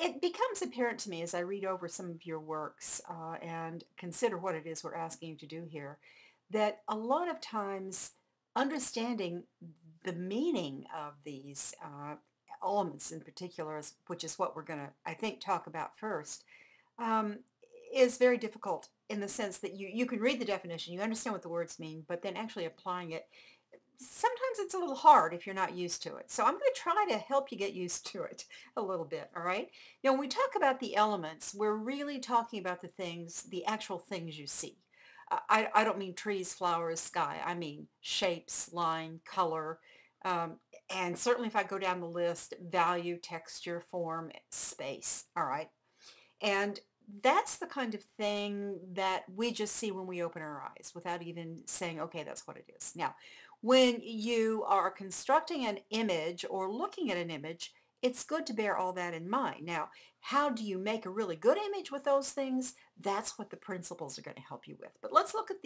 It becomes apparent to me as I read over some of your works and consider what it is we're asking you to do here, that a lot of times understanding the meaning of these elements in particular, which is what we're going to, I think, talk about first, um, is very difficult in the sense that you can read the definition, you understand what the words mean, but then actually applying it sometimes it's a little hard if you're not used to it. So I'm going to try to help you get used to it a little bit, all right? Now, when we talk about the elements, we're really talking about the things, the actual things you see. I don't mean trees, flowers, sky. I mean shapes, line, color, um, and certainly if I go down the list, value, texture, form, space, all right? And that's the kind of thing that we just see when we open our eyes without even saying, okay, that's what it is. Now, when you are constructing an image or looking at an image, it's good to bear all that in mind. Now, how do you make a really good image with those things? That's what the principles are going to help you with. But let's look at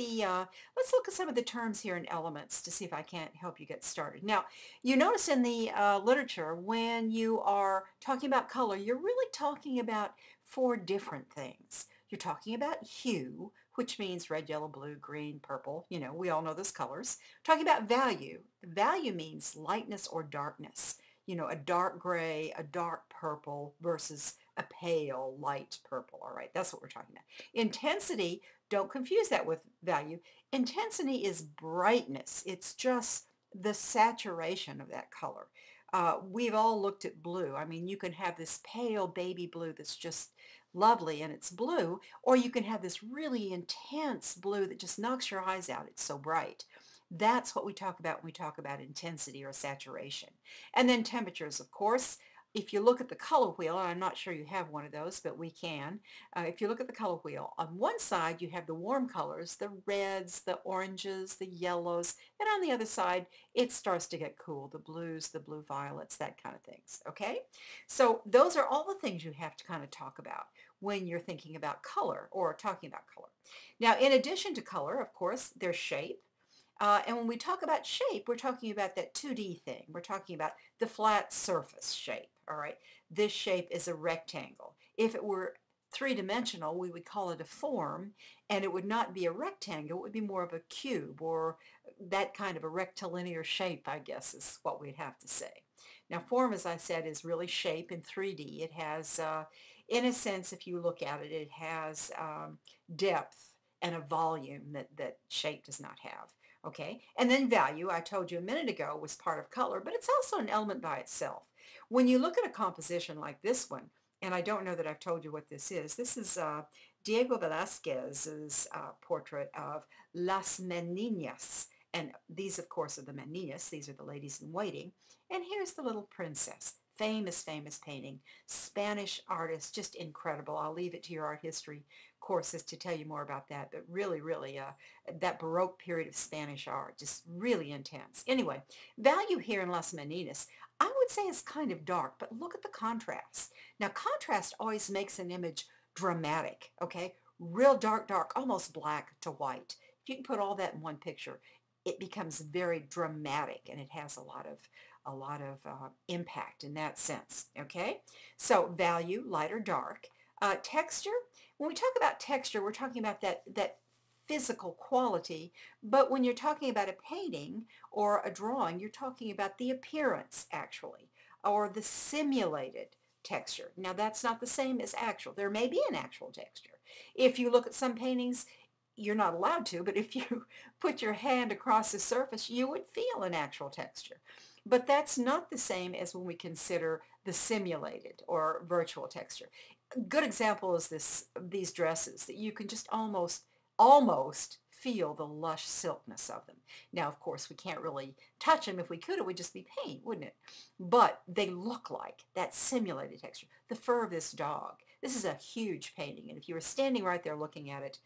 some of the terms here in elements to see if I can't help you get started. Now, you notice in the literature when you are talking about color, you're really talking about four different things. You're talking about hue, which means red, yellow, blue, green, purple. You know, we all know those colors. We're talking about value. Value means lightness or darkness. You know, a dark gray, a dark purple versus a pale light purple. All right, that's what we're talking about. Intensity, don't confuse that with value. Intensity is brightness. It's just the saturation of that color. We've all looked at blue. I mean, you can have this pale baby blue that's just lovely and it's blue, or you can have this really intense blue that just knocks your eyes out. It's so bright. That's what we talk about when we talk about intensity or saturation. And then temperatures, of course. If you look at the color wheel, and I'm not sure you have one of those, but we can. If you look at the color wheel, on one side you have the warm colors, the reds, the oranges, the yellows, and on the other side it starts to get cool, the blues, the blue violets, that kind of things, okay? So those are all the things you have to kind of talk about when you're thinking about color or talking about color. Now, in addition to color, of course, there's shape. And when we talk about shape, we're talking about that 2D thing. We're talking about the flat surface shape, all right? This shape is a rectangle. If it were three-dimensional, we would call it a form, and it would not be a rectangle. It would be more of a cube or that kind of a rectilinear shape, I guess, is what we'd have to say. Now, form, as I said, is really shape in 3D. It has, in a sense, if you look at it, it has depth and a volume that shape does not have. Okay, and then value, I told you a minute ago, was part of color, but it's also an element by itself. When you look at a composition like this one, and I don't know that I've told you what this is. This is Diego Velázquez's portrait of Las Meninas. And these, of course, are the Meninas. These are the ladies in waiting. And here's the little princess. Famous, famous painting. Spanish artist, just incredible. I'll leave it to your art history courses to tell you more about that. But really, really, that Baroque period of Spanish art, just really intense. Anyway, value here in Las Meninas, I would say is kind of dark, but look at the contrast. Now, contrast always makes an image dramatic, okay? Real dark, dark, almost black to white. If you can put all that in one picture, it becomes very dramatic and it has a lot of impact in that sense, okay? So value, light or dark. Texture, when we talk about texture, we're talking about that physical quality, but when you're talking about a painting or a drawing, you're talking about the appearance actually, or the simulated texture. Now that's not the same as actual. There may be an actual texture. If you look at some paintings, you're not allowed to, but if you put your hand across the surface, you would feel an actual texture. But that's not the same as when we consider the simulated or virtual texture. A good example is these dresses that you can just almost feel the lush silkness of them. Now, of course, we can't really touch them. If we could, it would just be paint, wouldn't it? But they look like that simulated texture. The fur of this dog. This is a huge painting, and if you were standing right there looking at it,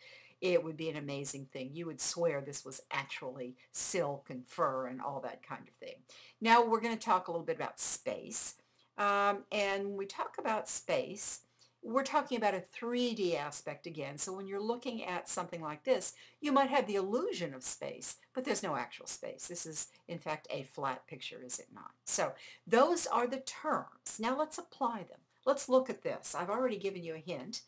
it would be an amazing thing. You would swear this was actually silk and fur and all that kind of thing. Now we're going to talk a little bit about space. And when we talk about space, we're talking about a 3D aspect again. So when you're looking at something like this, you might have the illusion of space, but there's no actual space. This is, in fact, a flat picture, is it not? So those are the terms. Now let's apply them. let's look at this. I've already given you a hint.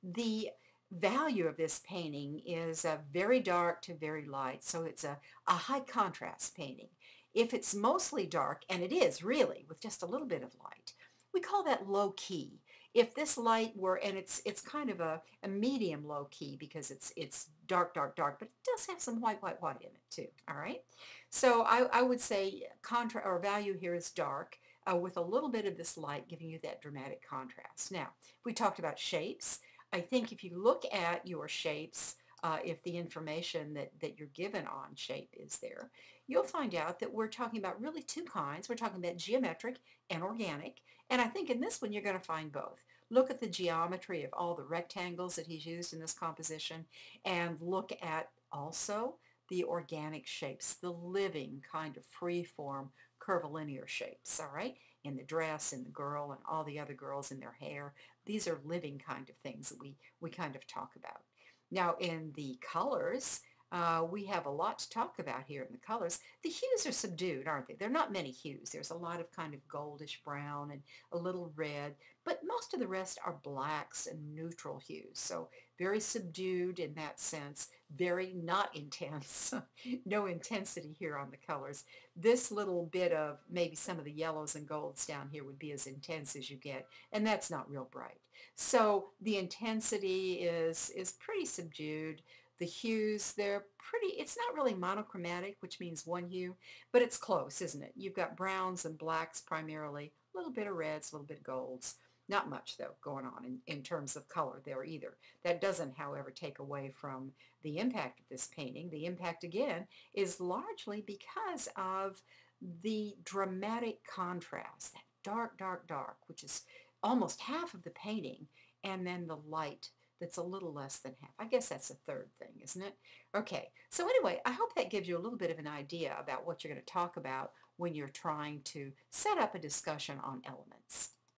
The value of this painting is very dark to very light, so it's a high contrast painting. If it's mostly dark, and it is really, with just a little bit of light, we call that low key. If this light were, and it's kind of a medium low key because it's dark, dark, dark, but it does have some white, white, white in it too, all right? So I would say contra or value here is dark, with a little bit of this light giving you that dramatic contrast. Now, we talked about shapes. I think if you look at your shapes, if the information that you're given on shape is there, you'll find out that we're talking about really two kinds. We're talking about geometric and organic. And I think in this one, you're going to find both. Look at the geometry of all the rectangles that he's used in this composition, and look at also the organic shapes, the living kind of free-form curvilinear shapes, all right? In the dress, in the girl, and all the other girls in their hair. These are living kind of things that we kind of talk about. Now in the colors, we have a lot to talk about here in the colors. The hues are subdued, aren't they? There are not many hues. There's a lot of kind of goldish brown and a little red, but most of the rest are blacks and neutral hues. So very subdued in that sense, very not intense. No intensity here on the colors. This little bit of maybe some of the yellows and golds down here would be as intense as you get, and that's not real bright. So the intensity is pretty subdued. The hues, they're pretty, it's not really monochromatic, which means one hue, but it's close, isn't it? You've got browns and blacks primarily, a little bit of reds, a little bit of golds. Not much, though, going on in terms of color there either. That doesn't, however, take away from the impact of this painting. The impact, again, is largely because of the dramatic contrast, that dark, dark, dark, which is almost half of the painting, and then the light that's a little less than half. I guess that's the third thing, isn't it? Okay, so anyway, I hope that gives you a little bit of an idea about what you're going to talk about when you're trying to set up a discussion on elements.